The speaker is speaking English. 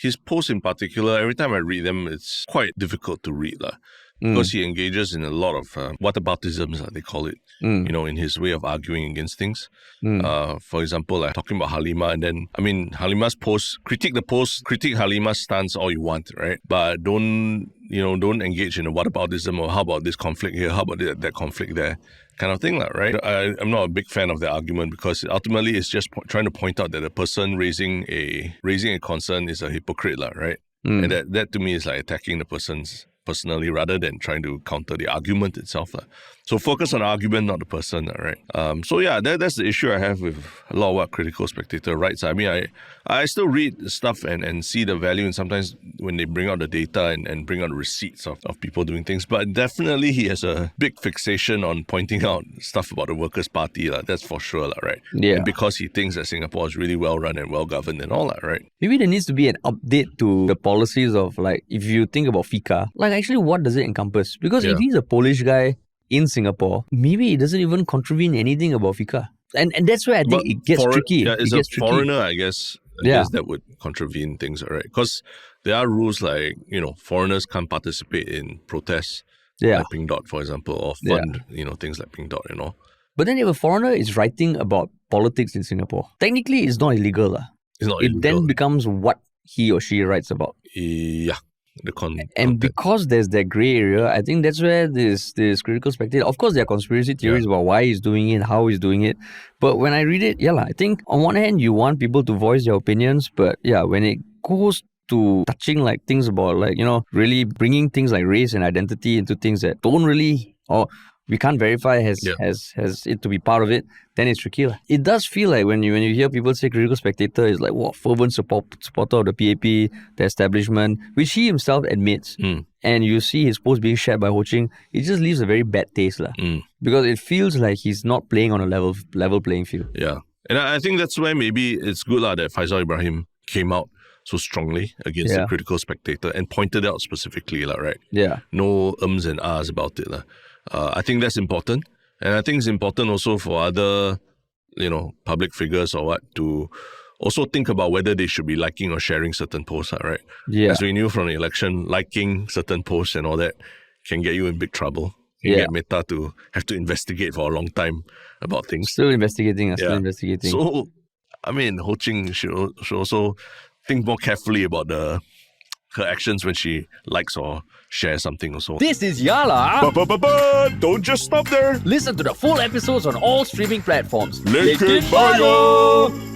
his posts in particular, every time I read them, it's quite difficult to read. Because he engages in a lot of whataboutisms, they call it, in his way of arguing against things. For example, like talking about Halima, and then, Halima's post, critique Halima's stance all you want, right? But don't engage in a whataboutism or how about this conflict here, how about that conflict there, kind of thing, right? I'm not a big fan of the argument because ultimately it's just trying to point out that the person raising a concern is a hypocrite, right? And that to me is like attacking the person's personally rather than trying to counter the argument itself. So focus on the argument, not the person, right? That's the issue I have with a lot of what Critical Spectator writes. I still read stuff and see the value, and sometimes when they bring out the data and bring out receipts of people doing things, but definitely he has a big fixation on pointing out stuff about the Workers' Party, that's for sure, right? Yeah. And because he thinks that Singapore is really well run and well governed and all that, right? Maybe there needs to be an update to the policies of, like, if you think about FICA, like, actually what does it encompass? Because if he's a Polish guy in Singapore, maybe he doesn't even contravene anything about FICA. And that's where I think it gets tricky. Yeah, as a foreigner, I guess that would contravene things, right? Because there are rules like, foreigners can't participate in protests, like Pink Dot, for example, or fund, things like Pink Dot, But then if a foreigner is writing about politics in Singapore, technically it's not illegal. It's not illegal. It then becomes what he or she writes about. Yeah. Because there's that grey area, I think that's where this Critical Spectator, of course there are conspiracy theories about why he's doing it, how he's doing it, but when I read it, I think on one hand you want people to voice their opinions, but when it goes to touching like things about like, really bringing things like race and identity into things that don't really, or we can't verify has it to be part of it, then it's tricky. It does feel like when you hear people say Critical Spectator is like, fervent supporter of the PAP, the establishment, which he himself admits, and you see his post being shared by Ho Ching, it just leaves a very bad taste. Because it feels like he's not playing on a level playing field. Yeah. And I think that's where maybe it's good that Faisal Ibrahim came out so strongly against the Critical Spectator and pointed out specifically, right? Yeah. No ums and ahs about it. I think that's important. And I think it's important also for other, public figures or what to also think about whether they should be liking or sharing certain posts, right? Yeah. As we knew from the election, liking certain posts and all that can get you in big trouble. You get Meta to have to investigate for a long time about things. Still investigating. So, Ho Ching should also think more carefully about her actions when she likes or shares something also. This is Yala. But don't just stop there. Listen to the full episodes on all streaming platforms. Link in bio.